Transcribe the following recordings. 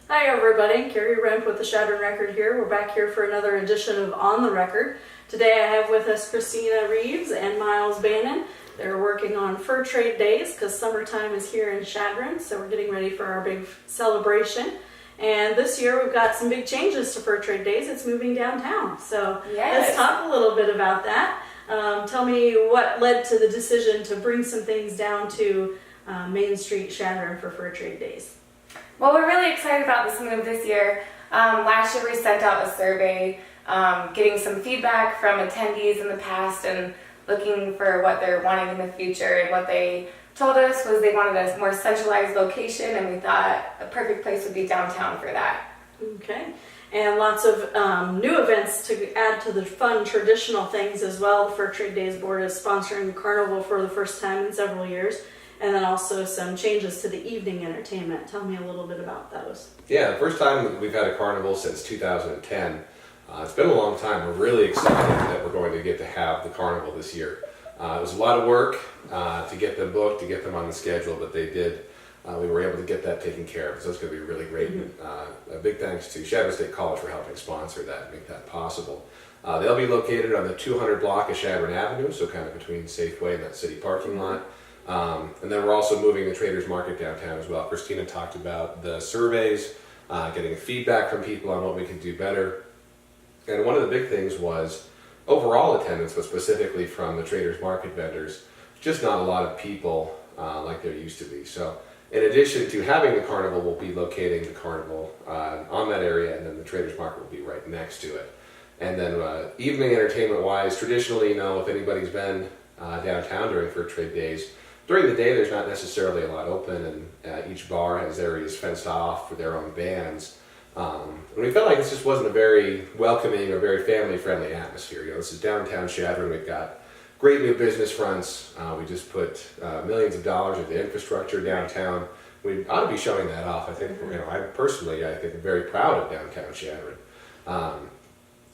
Hi everybody, Kerri Rempp with the Chadron Record here. We're back here for another edition of On the Record. Today I have with us Kristina Reeves and Bannan. They're working on Fur Trade Days because summertime is here in Chadron, so we're getting ready for our big celebration. And this year we've got some big changes to Fur Trade Days. It's moving downtown, so Let's talk a little bit about that. Tell me what led to the decision to bring some things down to Main Street, Chadron for Fur Trade Days. Well, we're really excited about this move this year. Last year we sent out a survey, getting some feedback from attendees in the past and looking for what they're wanting in the future. And what they told us was they wanted a more centralized location, and we thought a perfect place would be downtown for that. Okay, and lots of new events to add to the fun traditional things as well. The Fur Trade Days Board is sponsoring the carnival for the first time in several years. And then also some changes to the evening entertainment. Tell me a little bit about those. Yeah, the first time we've had a carnival since 2010. It's been a long time. We're really excited that we're going to get to have the carnival this year. It was a lot of work to get them booked, to get them on the schedule, but they did. We were able to get that taken care of, so it's going to be really great. A big thanks to Chadron State College for helping sponsor that and make that possible. They'll be located on the 200 block of Chadron Avenue, so kind of between Safeway and that city parking lot. And then we're also moving the Traders Market downtown as well. Kristina talked about the surveys, getting feedback from people on what we can do better. And one of the big things was overall attendance, but specifically from the Traders Market vendors, just not a lot of people like there used to be. So in addition to having the carnival, we'll be locating the carnival on that area, and then the Traders Market will be right next to it. And then evening entertainment-wise, traditionally, if anybody's been downtown during Fur Trade Days, during the day, there's not necessarily a lot open, and each bar has areas fenced off for their own bands. And we felt like this just wasn't a very welcoming or very family-friendly atmosphere. This is downtown Chadron. We've got great new business fronts. We just put millions of dollars into infrastructure downtown. We ought to be showing that off. I think, I personally, I think I'm very proud of downtown Chadron.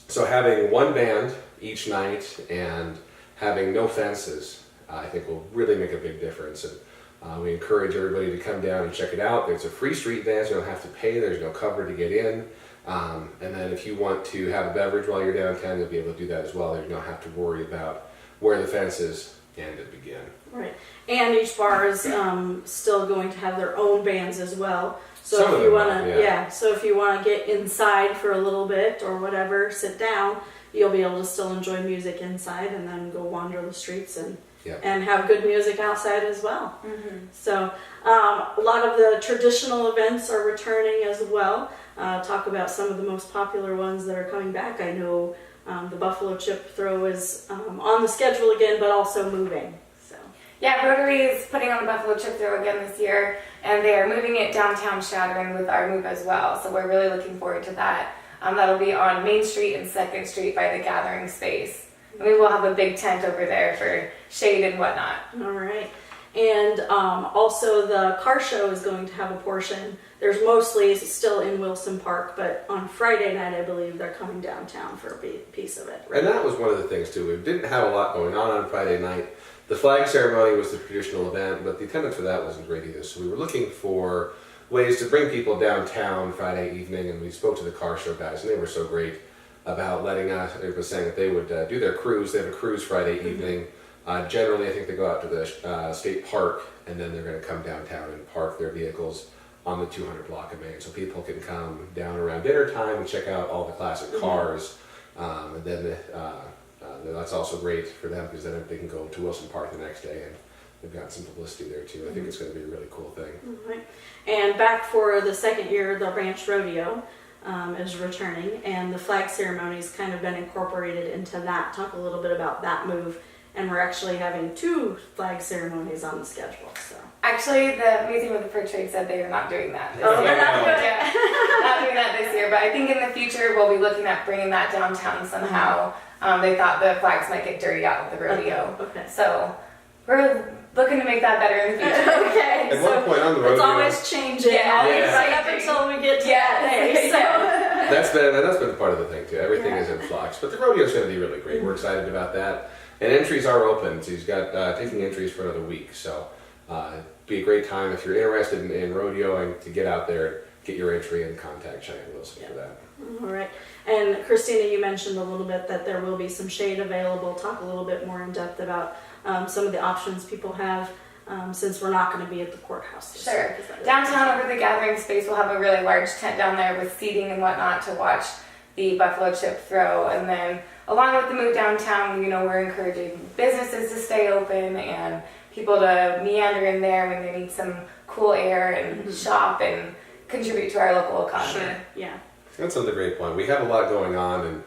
So having one band each night and having no fences, I think will really make a big difference, and we encourage everybody to come down and check it out. There's a free street dance, you don't have to pay, there's no cover to get in, and then if you want to have a beverage while you're downtown, you'll be able to do that as well. You don't have to worry about where the fence is and to begin. Right, and each bar is still going to have their own bands as well. So Some if you want to, so if you want to get inside for a little bit or whatever, sit down, you'll be able to still enjoy music inside and then go wander the streets and have good music outside as well. So a lot of the traditional events are returning as well. Talk about some of the most popular ones that are coming back. I know the Buffalo Chip Throw is on the schedule again, but also moving. So Yeah, Rotary is putting on the Buffalo Chip Throw again this year, and they are moving it downtown Chadron with our move as well. So we're really looking forward to that. That'll be on Main Street and 2nd Street by the gathering space. And we will have a big tent over there for shade and whatnot. All right. And also the car show is going to have a portion. There's mostly still in Wilson Park, but on Friday night, I believe they're coming downtown for a piece of it. And that was one of the things too. We didn't have a lot going on Friday night. The flag ceremony was the traditional event, but the attendance for that wasn't great either. So we were looking for ways to bring people downtown Friday evening, and we spoke to the car show guys, and they were so great about letting us. They were saying that they would do their cruise. They have a cruise Friday evening. Generally, I think they go out to the state park, and then they're going to come downtown and park their vehicles on the 200 block of Main, so people can come down around dinner time and check out all the classic cars. And then that's also great for them because then they can go to Wilson Park the next day, and they've got some publicity there too. I think it's going to be a really cool thing. Right. And back for the second year, the Ranch Rodeo is returning, and the flag ceremony's kind of been incorporated into that. Talk a little bit about that move. And we're actually having 2 flag ceremonies on the schedule. So Actually, the Museum of the Fur Trade said they are not doing that this year. They're not doing Not doing that this year, but I think in the future we'll be looking at bringing that downtown somehow. They thought the flags might get dirty out with the rodeo. Okay. So we're looking to make that better in the future. Okay. At one point on the rodeo, It's always changing. Right up until we get to that day. So. that's been part of the thing too. Everything is in flux, but the rodeo's going to be really great. We're excited about that. And entries are open, so he's got taking entries for another week. So it'd be a great time if you're interested in rodeoing to get out there get your entry and contact Cheyenne Wilson for that. All right. And Kristina, you mentioned a little bit that there will be some shade available. Talk a little bit more in depth about some of the options people have since we're not going to be at the courthouse this year. Sure. Downtown over the gathering space, we'll have a really large tent down there with seating and whatnot to watch the buffalo chip throw. And then along with the move downtown, we're encouraging businesses to stay open and people to meander in there when they need some cool air and shop and contribute to our local economy. Sure. Yeah. That's another great point. We have a lot going on, and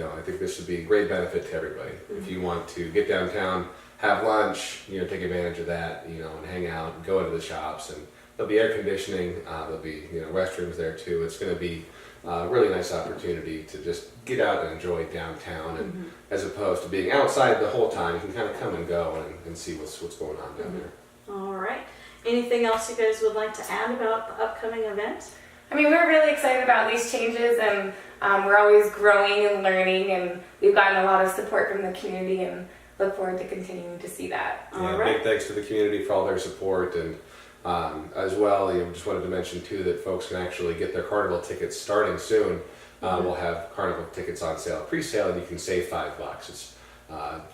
I think this would be a great benefit to everybody. If you want to get downtown, have lunch, take advantage of that, and hang out, and go into the shops, and there'll be air conditioning. There'll be restrooms there too. It's going to be a really nice opportunity to just get out and enjoy downtown, and as opposed to being outside the whole time, you can kind of come and go and see what's going on down there. All right. Anything else you guys would like to add about the upcoming event? I mean, we're really excited about these changes, and we're always growing and learning, and we've gotten a lot of support from the community, and look forward to continuing to see that. Yeah, big thanks to the community for all their support, and as well, just wanted to mention too that folks can actually get their carnival tickets starting soon. We'll have carnival tickets on sale, pre-sale, and you can save $5. It's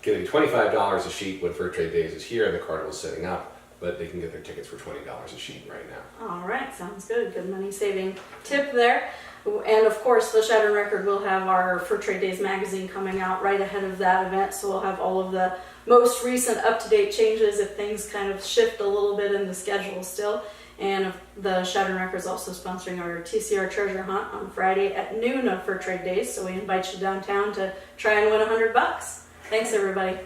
getting $25 a sheet when Fur Trade Days is here and the carnival's setting up. But they can get their tickets for $20 a sheet right now. All right, sounds good. Good money saving tip there. And of course, the Chadron Record will have our Fur Trade Days magazine coming out right ahead of that event, so we'll have all of the most recent up-to-date changes if things kind of shift a little bit in the schedule still. And the Chadron Record is also sponsoring our TCR treasure hunt on Friday at noon of Fur Trade Days, so we invite you downtown to try and win $100. Thanks, everybody.